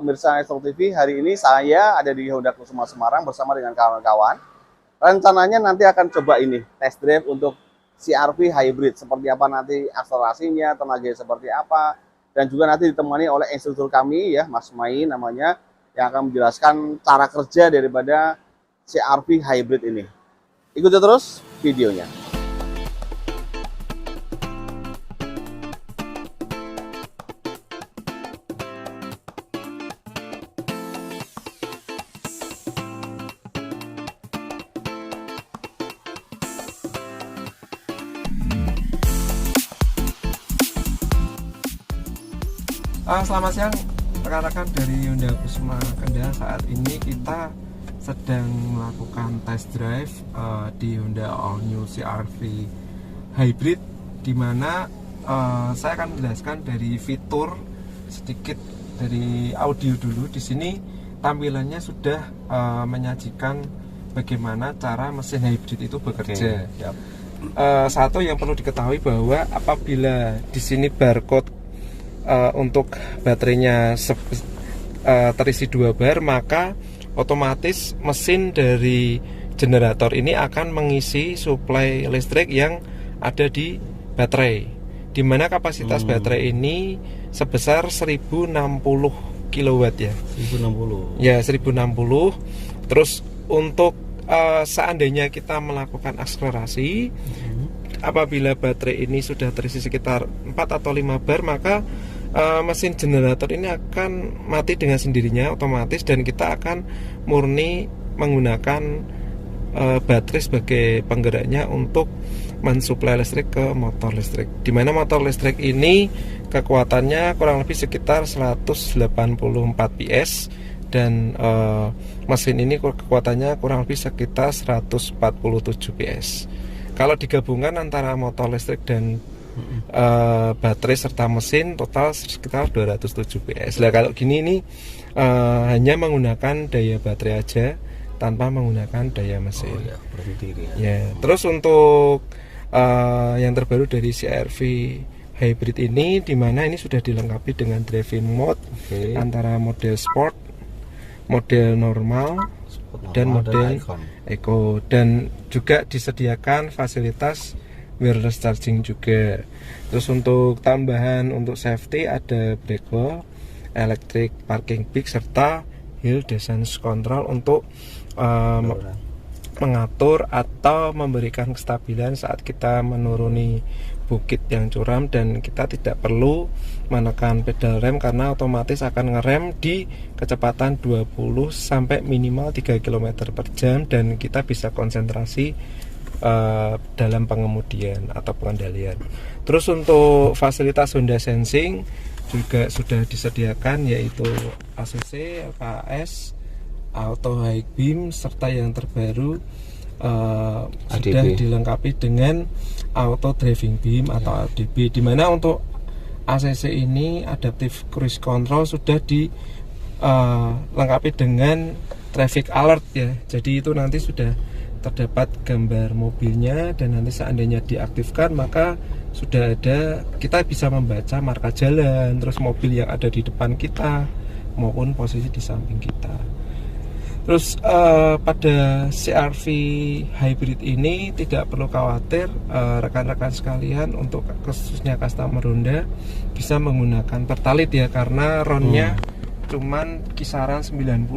pemirsa Astro TV. Hari ini saya ada di Honda Kusuma Semarang bersama dengan kawan-kawan. Rencananya nanti akan coba ini test drive untuk CR-V hybrid. Seperti apa nanti akselerasinya, tenaganya seperti apa, dan juga nanti ditemani oleh instruktur kami ya, Mas Mai namanya, yang akan menjelaskan cara kerja daripada CR-V hybrid ini. Ikuti terus videonya. Selamat siang rekan-rekan dari Honda Kusuma Kendal. Saat ini kita sedang melakukan test drive di Honda All New CR-V Hybrid, dimana saya akan menjelaskan dari fitur sedikit dari audio dulu. Di sini tampilannya sudah menyajikan bagaimana cara mesin hybrid itu bekerja. Satu yang perlu diketahui bahwa apabila di sini barcode untuk baterainya terisi 2 bar, maka otomatis mesin dari generator ini akan mengisi suplai listrik yang ada di baterai, dimana kapasitas baterai ini sebesar 1060 kW ya. 1060. Ya, 1060. Terus untuk seandainya kita melakukan akselerasi, apabila baterai ini sudah terisi sekitar 4 atau 5 bar, maka mesin generator ini akan mati dengan sendirinya otomatis, dan kita akan murni menggunakan baterai sebagai penggeraknya untuk mensuplai listrik ke motor listrik, dimana motor listrik ini kekuatannya kurang lebih sekitar 184 PS, dan mesin ini kekuatannya kurang lebih sekitar 147 PS. Kalau digabungkan antara motor listrik dan baterai serta mesin, total sekitar 207 PS. Nah, kalau gini ini hanya menggunakan daya baterai aja tanpa menggunakan daya mesin. Terus untuk yang terbaru dari CR-V hybrid ini, dimana ini sudah dilengkapi dengan driving mode antara model sport, model normal, dan model eco, dan juga disediakan fasilitas wireless charging juga. Terus untuk tambahan untuk safety ada breakaway, electric parking brake, serta hill descent control untuk mengatur atau memberikan kestabilan saat kita menuruni bukit yang curam, dan kita tidak perlu menekan pedal rem karena otomatis akan ngerem di kecepatan 20 sampai minimal 3 km per jam, dan kita bisa konsentrasi dalam pengemudian atau pengendalian. Terus untuk fasilitas Honda Sensing juga sudah disediakan, yaitu ACC, LKS, Auto High Beam, serta yang terbaru sudah dilengkapi dengan Auto Driving Beam atau ADB, dimana untuk ACC ini Adaptive Cruise Control sudah dilengkapi dengan Traffic Alert ya. Jadi itu nanti sudah terdapat gambar mobilnya, dan nanti seandainya diaktifkan maka sudah ada, kita bisa membaca marka jalan, terus mobil yang ada di depan kita maupun posisi di samping kita. Terus pada CR-V hybrid ini tidak perlu khawatir, rekan-rekan sekalian, untuk khususnya customer Honda bisa menggunakan Pertalite ya, karena RON-nya cuman kisaran 90,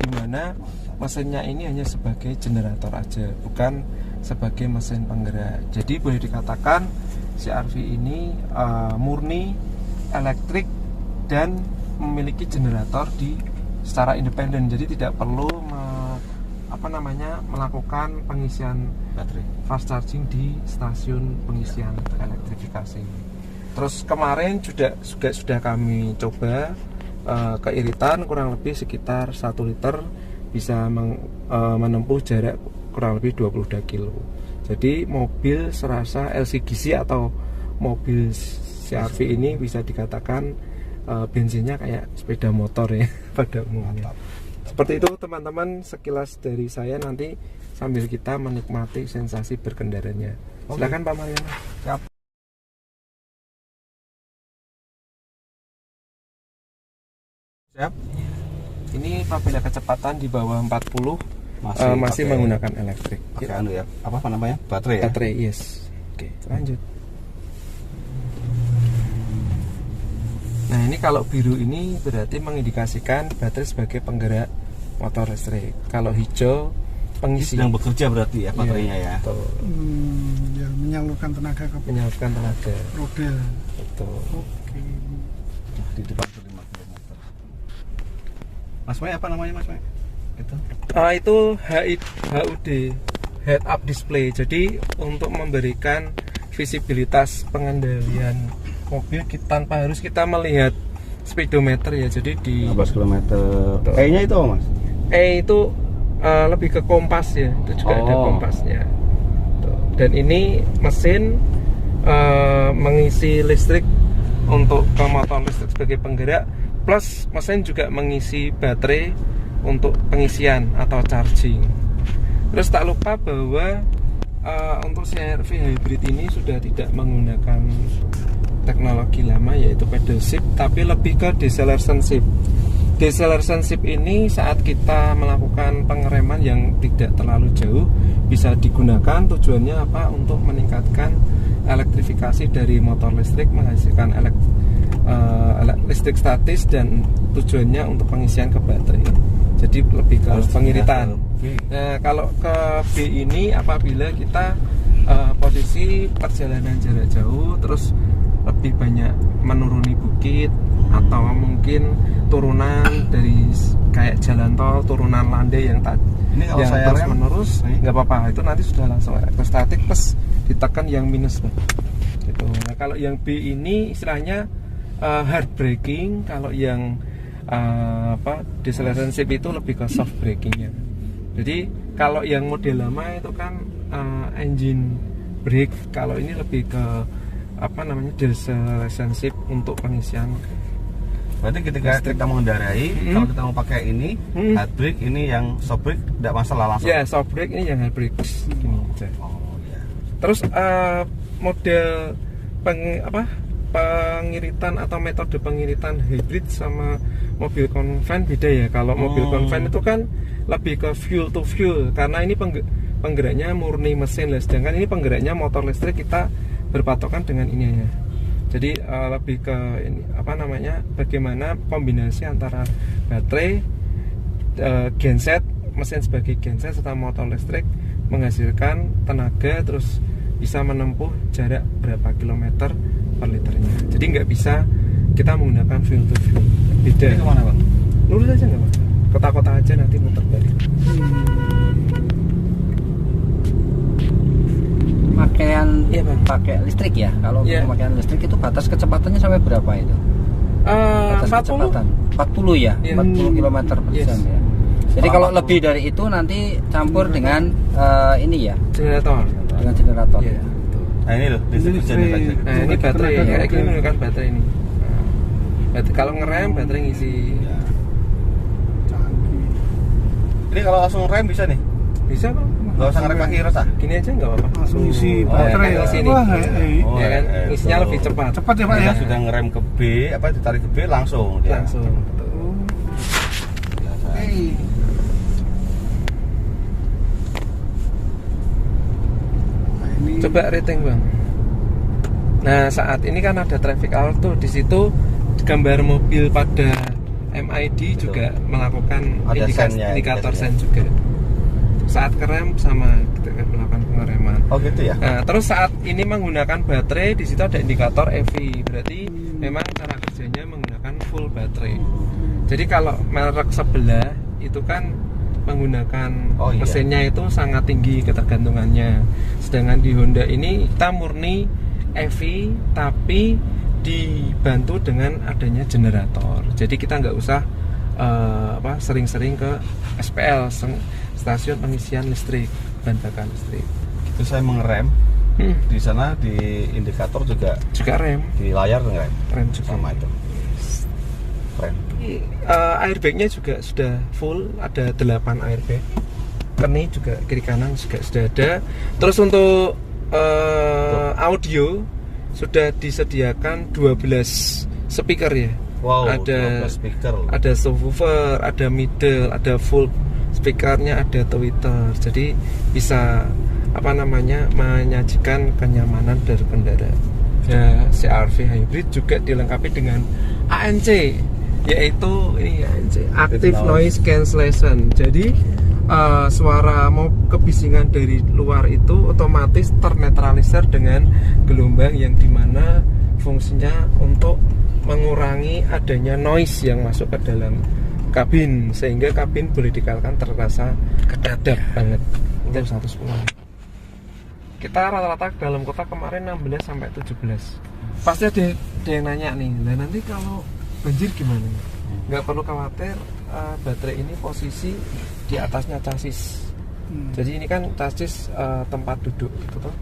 dimana mesinnya ini hanya sebagai generator aja, bukan sebagai mesin penggerak. Jadi boleh dikatakan CR-V ini murni elektrik dan memiliki generator secara independen. Jadi tidak perlu melakukan pengisian baterai fast charging di stasiun pengisian elektrifikasi. Terus kemarin juga sudah kami coba ke Iritan, kurang lebih sekitar 1 liter bisa menempuh jarak kurang lebih 22 kilo. Jadi mobil serasa LCGC atau mobil CR-V ini bisa dikatakan bensinnya kayak sepeda motor ya pada umumnya. Seperti itu teman-teman, sekilas dari saya, nanti sambil kita menikmati sensasi berkendaranya. Silakan Pak Mariana. Siap. Ini apabila kecepatan di bawah 40 masih pakai- menggunakan elektrik. pakai anu ya, apa namanya, baterai ya. Baterai, yes. Oke, lanjut. Nah, ini kalau biru ini berarti mengindikasikan baterai sebagai penggerak motor listrik. Kalau hijau pengisi. Sedang bekerja berarti ya baterainya ya. Betul. Ya, menyalurkan tenaga ke Menyalurkan tenaga. roda. Betul. Oke. Di depan 5 km. Mas Mai, apa namanya Mas Mai? Itu HUD, head up display. Jadi untuk memberikan visibilitas pengendalian mobil tanpa harus kita melihat speedometer ya. Jadi di 15 km. Kayaknya itu Mas. itu lebih ke kompas ya. Itu juga ada kompasnya. Tuh. Dan ini mesin mengisi listrik untuk ke motor listrik sebagai penggerak, plus mesin juga mengisi baterai untuk pengisian atau charging. Terus tak lupa bahwa untuk CR-V hybrid ini sudah tidak menggunakan teknologi lama yaitu pedal shift, tapi lebih ke deceleration shift. Deceleration shift ini saat kita melakukan pengereman yang tidak terlalu jauh bisa digunakan. Tujuannya apa? Untuk meningkatkan elektrifikasi dari motor listrik, menghasilkan listrik statis, dan tujuannya untuk pengisian ke baterai. Jadi lebih ke pengiritan. Nah, kalau ke B ini apabila kita posisi perjalanan jarak jauh, terus lebih banyak menuruni bukit atau mungkin turunan dari kayak jalan tol, turunan landai yang Ini kalau yang saya terus rem, menerus nggak apa-apa, itu nanti sudah langsung elektrostatik plus ditekan yang minus gitu. Nah, kalau yang B ini istilahnya hard braking, kalau yang deceleration shift itu lebih ke soft braking ya. Jadi kalau yang model lama itu kan engine brake, kalau ini lebih ke deceleration shift untuk pengisian. Berarti ketika kita mengendarai, kalau kita mau pakai ini hard brake, ini yang soft brake tidak masalah langsung. Ya, soft brake ini yang hard brake. Gini aja. Oh ya. Terus model pengiritan atau metode pengiritan hybrid sama mobil konven beda ya. Kalau mobil konven itu kan lebih ke fuel to fuel, karena ini penggeraknya murni mesin lah, sedangkan ini penggeraknya motor listrik, kita berpatokan dengan ini ya. Jadi lebih ke ini bagaimana kombinasi antara baterai, genset, mesin sebagai genset serta motor listrik menghasilkan tenaga, terus bisa menempuh jarak berapa kilometer per liternya. Jadi nggak bisa kita menggunakan fuel to fuel. Beda. Ini kemana Bang? Lurus aja nggak Mas? Kota-kota aja, nanti muter balik. Pakaian Iya, Bang. pakai listrik ya. Kalau Iya. pemakaian listrik itu batas kecepatannya sampai berapa itu? Batas 40. kecepatan 40 ya, Iya. 40 km per Yes. jam ya. Jadi kalau lebih dari itu nanti campur dengan ini ya, Generator. dengan generator. Iya. Ya. Nah ini loh, listrik hujan ya. Nah, ini baterai kayak gini menggunakan baterai ini. Kalau ngerem baterai ngisi. Ini kalau langsung rem bisa nih? Bisa kok. Gak usah ngerem kaki resah? Gini aja nggak apa-apa. Langsung isi Oh, baterai ya, ya. ngisi ini. Wah, Oh, Ya kan, eh, ngisinya tuh. lebih cepat. cepat ya Pak ya. Kita sudah ngerem ke B, ditarik ke B langsung dia. Langsung. Biasa. Nah, ini Coba rating Bang. Nah, saat ini kan ada traffic alert tuh, di situ gambar mobil pada MID juga melakukan Ada sen-nya, indikator indikatornya. sen juga. Saat kerem sama kita melakukan pengereman. Oh gitu ya? Nah, terus saat ini menggunakan baterai, di situ ada indikator EV. Berarti memang cara kerjanya menggunakan full baterai. Jadi kalau merek sebelah itu kan menggunakan Oh, iya. mesinnya itu sangat tinggi ketergantungannya. Sedangkan di Honda ini kita murni EV tapi dibantu dengan adanya generator. Jadi kita nggak usah sering-sering ke SPL, stasiun pengisian listrik, bahan bakar listrik. Itu saya mengerem. Di sana di indikator juga Juga rem di layar ngerem. juga. Sama itu. Keren. Airbagnya juga sudah full, ada 8 airbag. Keni juga kiri kanan juga sudah ada. Terus untuk audio sudah disediakan 12 speaker ya. Wow, ada 12 speaker. ada subwoofer, ada middle, ada full speakernya, ada tweeter. Jadi bisa menyajikan kenyamanan dari pengendara. Ya, CR-V hybrid juga dilengkapi dengan ANC, yaitu ini ANC, Active Noise Cancellation. Jadi suara mau kebisingan dari luar itu otomatis ternetralisir dengan gelombang yang dimana fungsinya untuk mengurangi adanya noise yang masuk ke dalam kabin, sehingga kabin boleh dikatakan terasa kedap banget. Itu 110. Kita rata-rata dalam kota kemarin 16 sampai 17. Pasti ada yang nanya nih, nah nanti kalau banjir gimana? Nggak perlu khawatir, baterai ini posisi di atasnya chassis. Jadi ini kan chassis tempat duduk gitu toh.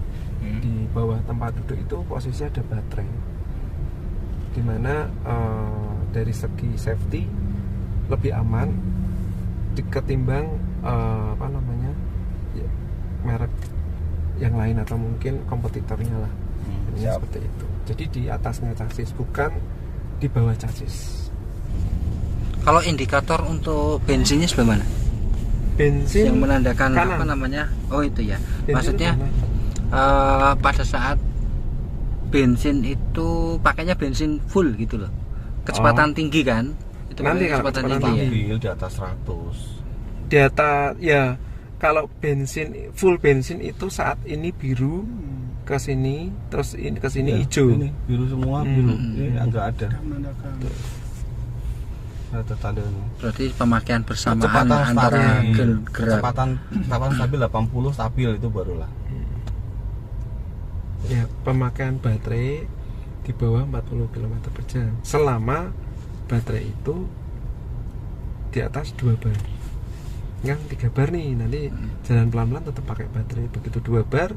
Di bawah tempat duduk itu posisinya ada baterai. Dimana dari segi safety lebih aman ketimbang merek yang lain atau mungkin kompetitornya lah. Seperti itu. Jadi di atasnya chassis, bukan di bawah chassis. Kalau indikator untuk bensinnya sebelah mana? Bensin yang menandakan kanan. Oh itu ya. Bensin Maksudnya pada saat bensin itu pakainya bensin full gitu loh, kecepatan tinggi kan, itu nanti kecepatan tinggi mobil di atas 100 di atas ya. Kalau bensin full bensin itu saat ini biru ke sini, terus ini ke sini hijau. Ini biru semua, biru ini enggak ada tanda-tanda. Berarti pemakaian bersamaan antara gerak. Kecepatan stabil 80 stabil itu barulah. Ya, pemakaian baterai di bawah 40 km per jam selama baterai itu di atas 2 bar. Yang 3 bar nih, nanti jalan pelan-pelan tetap pakai baterai. Begitu 2 bar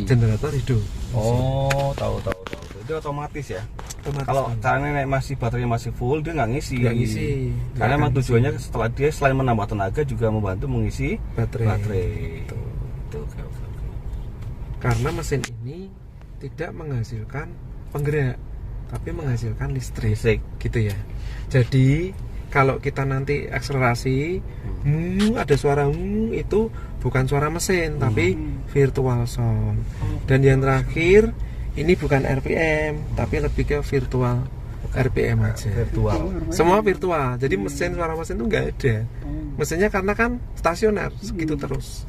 generator hidup. Oh, tahu. Itu otomatis ya. Kalau karena masih baterainya masih full, dia nggak ngisi. Karena memang tujuannya setelah dia selain menambah tenaga juga membantu mengisi baterai. Karena mesin ini tidak menghasilkan penggerak, tapi menghasilkan listrik gitu ya. Jadi kalau kita nanti akselerasi, ada suara itu bukan suara mesin, tapi virtual sound. Dan yang terakhir, ini bukan RPM, tapi lebih ke virtual RPM aja. Semua virtual. Jadi suara mesin itu nggak ada. Mesinnya karena kan stasioner segitu terus.